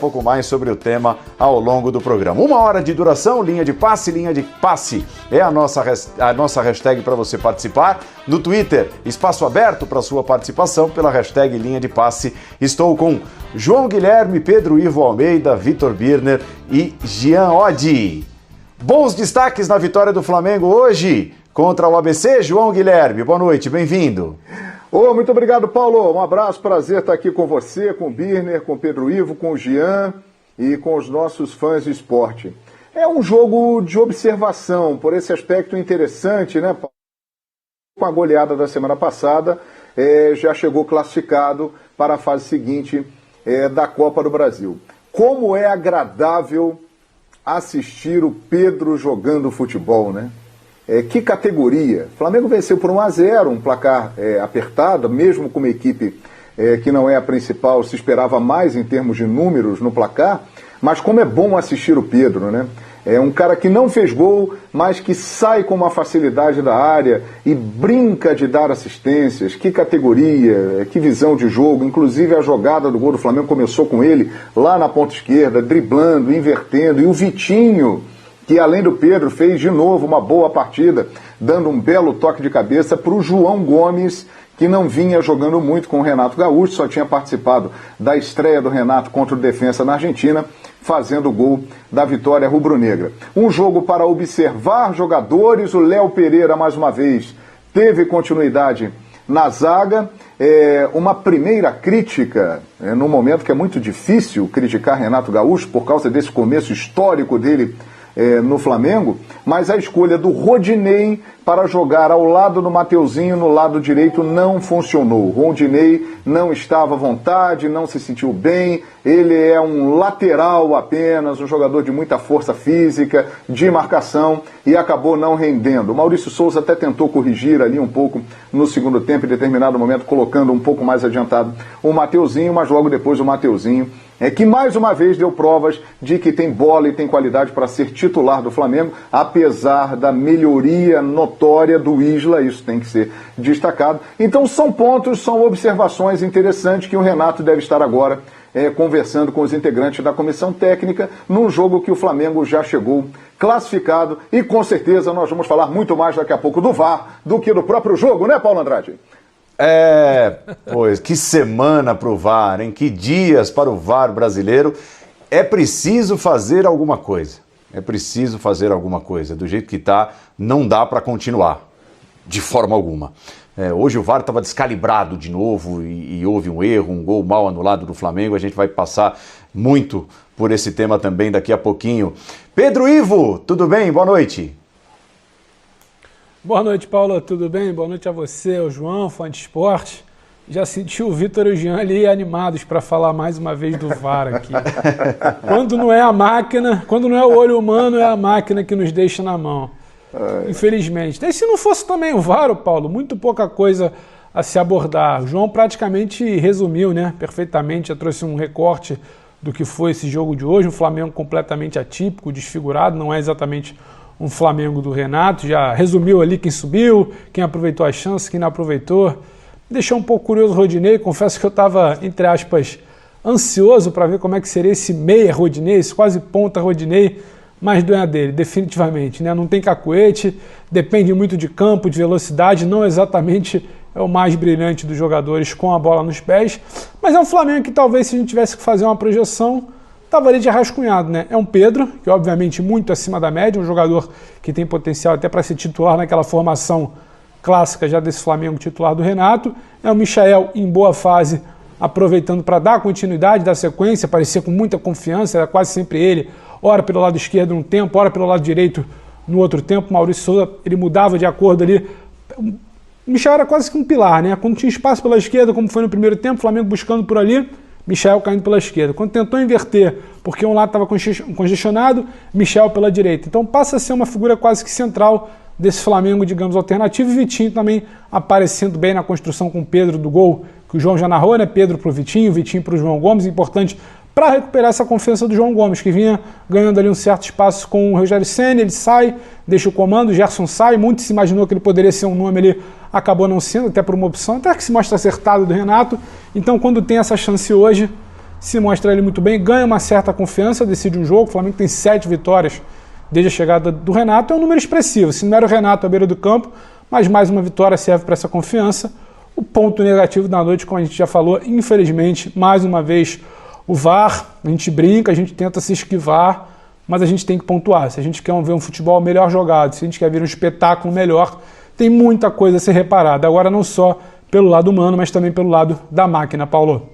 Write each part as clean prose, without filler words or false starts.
pouco mais sobre o tema ao longo do programa. 1 hora de duração, linha de passe é a nossa hashtag para você participar. No Twitter, espaço aberto para sua participação pela hashtag linha de passe. Estou com João Guilherme, Pedro Ivo Almeida, Vitor Birner e Jean Oddi. Bons destaques na vitória do Flamengo hoje contra o ABC. João Guilherme, boa noite, bem-vindo. Muito obrigado, Paulo. Um abraço, prazer estar aqui com você, com o Birner, com o Pedro Ivo, com o Jean e com os nossos fãs de esporte. É um jogo de observação, por esse aspecto interessante, né, Paulo? Com a goleada da semana passada, já chegou classificado para a fase seguinte da Copa do Brasil. Como é agradável assistir o Pedro jogando futebol, né? Que categoria. O Flamengo venceu por 1-0, um placar apertado, mesmo com uma equipe que não é a principal, se esperava mais em termos de números no placar, mas como é bom assistir o Pedro, né? É um cara que não fez gol, mas que sai com uma facilidade da área e brinca de dar assistências. Que categoria, que visão de jogo. Inclusive a jogada do gol do Flamengo começou com ele lá na ponta esquerda, driblando, invertendo. E o Vitinho, que além do Pedro fez de novo uma boa partida, dando um belo toque de cabeça para o João Gomes, que não vinha jogando muito com o Renato Gaúcho, só tinha participado da estreia do Renato contra o Defensa na Argentina, fazendo o gol da vitória rubro-negra. Um jogo para observar jogadores, o Léo Pereira, mais uma vez, teve continuidade na zaga. Uma primeira crítica, num momento que é muito difícil criticar Renato Gaúcho, por causa desse começo histórico dele no Flamengo, mas a escolha do Rodinei para jogar ao lado do Mateuzinho no lado direito não funcionou. O Rodinei não estava à vontade, não se sentiu bem, ele é um lateral apenas, um jogador de muita força física, de marcação, e acabou não rendendo. O Maurício Souza até tentou corrigir ali um pouco no segundo tempo, em determinado momento colocando um pouco mais adiantado o Mateuzinho, mas logo depois o Mateuzinho que mais uma vez deu provas de que tem bola e tem qualidade para ser titular do Flamengo, apesar da melhoria notória do Isla, isso tem que ser destacado. Então são pontos, são observações interessantes que o Renato deve estar agora conversando com os integrantes da comissão técnica, num jogo que o Flamengo já chegou classificado, e com certeza nós vamos falar muito mais daqui a pouco do VAR do que do próprio jogo, né, Paulo Andrade? Pois, que semana para o VAR, hein? Que dias para o VAR brasileiro. É preciso fazer alguma coisa. Do jeito que está, não dá para continuar, de forma alguma. Hoje o VAR estava descalibrado de novo e houve um erro, um gol mal anulado do Flamengo. A gente vai passar muito por esse tema também daqui a pouquinho. Pedro Ivo, tudo bem? Boa noite. Boa noite, Paulo, tudo bem? Boa noite a você, ao João, fã de esporte. Já senti o Vitor e o Jean ali animados para falar mais uma vez do VAR aqui. Quando não é a máquina, quando não é o olho humano, é a máquina que nos deixa na mão. Infelizmente. E se não fosse também o VAR, Paulo, muito pouca coisa a se abordar. O João praticamente resumiu, né, perfeitamente, já trouxe um recorte do que foi esse jogo de hoje, um Flamengo completamente atípico, desfigurado, não é exatamente um Flamengo do Renato, já resumiu ali quem subiu, quem aproveitou a chance, quem não aproveitou. Deixou um pouco curioso o Rodinei, confesso que eu estava, entre aspas, ansioso para ver como é que seria esse meia Rodinei, esse quase ponta Rodinei, mas não é dele, definitivamente, né? Não tem cacuete, depende muito de campo, de velocidade, não exatamente é o mais brilhante dos jogadores com a bola nos pés, mas é um Flamengo que talvez, se a gente tivesse que fazer uma projeção, estava ali de rascunhado, né? É um Pedro, que obviamente muito acima da média, um jogador que tem potencial até para ser titular naquela formação clássica já desse Flamengo titular do Renato. É o Michael em boa fase, aproveitando para dar continuidade, dar sequência, parecia com muita confiança, era quase sempre ele, ora pelo lado esquerdo num tempo, ora pelo lado direito no outro tempo. Maurício Souza, ele mudava de acordo ali. O Michael era quase que um pilar, né? Quando tinha espaço pela esquerda, como foi no primeiro tempo, o Flamengo buscando por ali, Michael caindo pela esquerda. Quando tentou inverter, porque um lado estava congestionado, Michael pela direita. Então passa a ser uma figura quase que central desse Flamengo, digamos, alternativo. E Vitinho também aparecendo bem na construção com o Pedro do gol, que o João já narrou, né? Pedro para o Vitinho para o João Gomes, importante para recuperar essa confiança do João Gomes, que vinha ganhando ali um certo espaço com o Rogério Ceni. Ele sai, deixa o comando, o Gerson sai, muito se imaginou que ele poderia ser um nome ali, acabou não sendo, até por uma opção, até que se mostra acertado do Renato. Então quando tem essa chance hoje, se mostra ele muito bem, ganha uma certa confiança, decide um jogo. O Flamengo tem 7 vitórias desde a chegada do Renato, é um número expressivo. Se não era o Renato à beira do campo, mas mais uma vitória serve para essa confiança. O ponto negativo da noite, como a gente já falou, infelizmente, mais uma vez, o VAR. A gente brinca, a gente tenta se esquivar, mas a gente tem que pontuar. Se a gente quer ver um futebol melhor jogado, se a gente quer ver um espetáculo melhor, tem muita coisa a ser reparada. Agora não só pelo lado humano, mas também pelo lado da máquina, Paulo.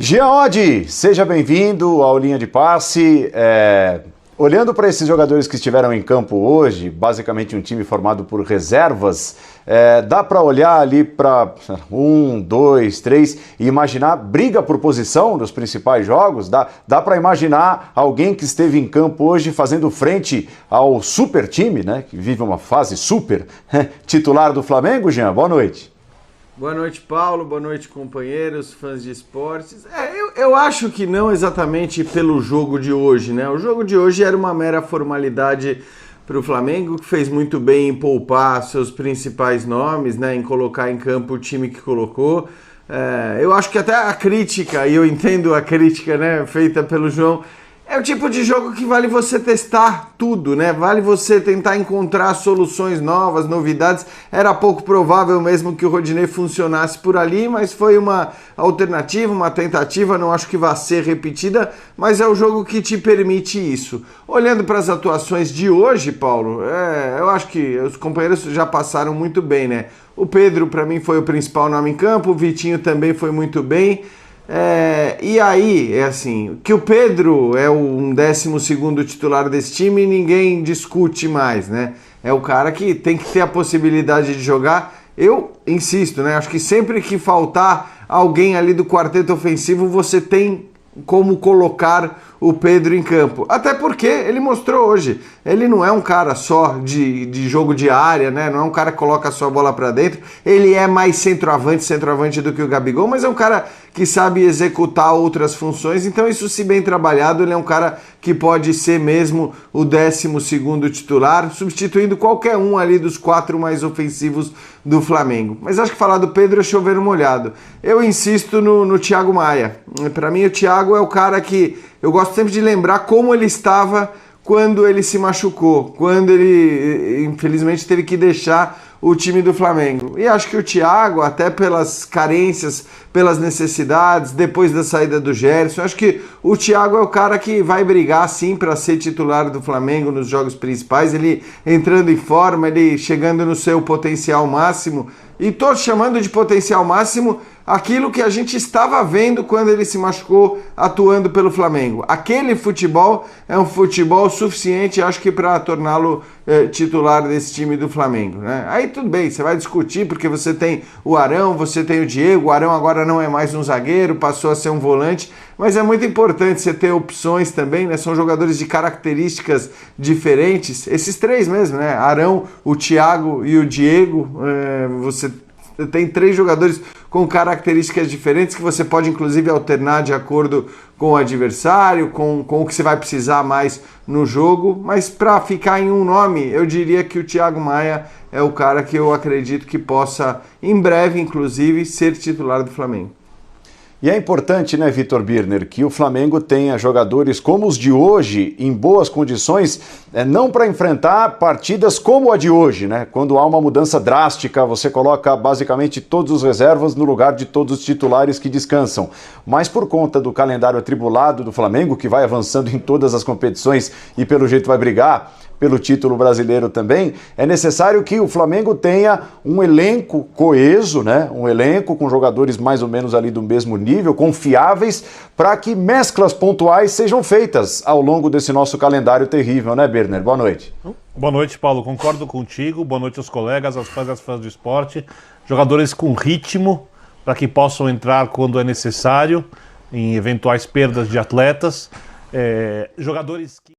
Jean Oddi, seja bem-vindo ao Linha de Passe. Olhando para esses jogadores que estiveram em campo hoje, basicamente um time formado por reservas, dá para olhar ali para 1, 2, 3 e imaginar briga por posição nos principais jogos? Dá para imaginar alguém que esteve em campo hoje fazendo frente ao super time, né, que vive uma fase super, titular do Flamengo, Jean? Boa noite. Boa noite, Paulo. Boa noite, companheiros, fãs de esportes. Eu acho que não exatamente pelo jogo de hoje, né? O jogo de hoje era uma mera formalidade para o Flamengo, que fez muito bem em poupar seus principais nomes, né? Em colocar em campo o time que colocou. Eu acho que até a crítica, e eu entendo a crítica, né, feita pelo João, é o tipo de jogo que vale você testar tudo, né? Vale você tentar encontrar soluções novas, novidades. Era pouco provável mesmo que o Rodinei funcionasse por ali, mas foi uma alternativa, uma tentativa, não acho que vá ser repetida, mas é o jogo que te permite isso. Olhando para as atuações de hoje, Paulo, eu acho que os companheiros já passaram muito bem, né? O Pedro, para mim, foi o principal nome em campo, o Vitinho também foi muito bem. E aí, assim, que o Pedro é um 12º titular desse time, ninguém discute mais, né? É o cara que tem que ter a possibilidade de jogar. Eu insisto, né? Acho que sempre que faltar alguém ali do quarteto ofensivo, você tem como colocar o Pedro em campo. Até porque ele mostrou hoje, ele não é um cara só de jogo de área, né? Não é um cara que coloca a sua bola para dentro. Ele é mais centroavante do que o Gabigol, mas é um cara que sabe executar outras funções. Então isso, se bem trabalhado, ele é um cara que pode ser mesmo o 12º titular, substituindo qualquer um ali dos 4 mais ofensivos do Flamengo. Mas acho que falar do Pedro é chover no molhado. Eu insisto no Thiago Maia. Para mim o Thiago é o cara que eu gosto sempre de lembrar como ele estava quando ele se machucou, quando ele infelizmente teve que deixar o time do Flamengo. E acho que o Thiago, até pelas carências, pelas necessidades, depois da saída do Gerson, acho que o Thiago é o cara que vai brigar sim para ser titular do Flamengo nos jogos principais, ele entrando em forma, ele chegando no seu potencial máximo. E tô chamando de potencial máximo aquilo que a gente estava vendo quando ele se machucou atuando pelo Flamengo. Aquele futebol é um futebol suficiente, acho que para torná-lo titular desse time do Flamengo, né? Aí tudo bem, você vai discutir porque você tem o Arão, você tem o Diego. O Arão agora não é mais um zagueiro, passou a ser um volante, mas é muito importante você ter opções também, né? São jogadores de características diferentes, esses 3 mesmo, né? Arão, o Thiago e o Diego. Você tem 3 jogadores com características diferentes que você pode inclusive alternar de acordo com o adversário, com o que você vai precisar mais no jogo, mas para ficar em um nome, eu diria que o Thiago Maia é o cara que eu acredito que possa, em breve inclusive, ser titular do Flamengo. E é importante, né, Vitor Birner, que o Flamengo tenha jogadores como os de hoje, em boas condições, não para enfrentar partidas como a de hoje, né? Quando há uma mudança drástica, você coloca basicamente todos os reservas no lugar de todos os titulares que descansam. Mas por conta do calendário atribulado do Flamengo, que vai avançando em todas as competições e pelo jeito vai brigar pelo título brasileiro também, é necessário que o Flamengo tenha um elenco coeso, né? Um elenco com jogadores mais ou menos ali do mesmo nível, confiáveis, para que mesclas pontuais sejam feitas ao longo desse nosso calendário terrível, né, Birner? Boa noite. Boa noite, Paulo. Concordo contigo. Boa noite aos colegas, aos fãs e às fãs do esporte. Jogadores com ritmo, para que possam entrar quando é necessário, em eventuais perdas de atletas. Jogadores que...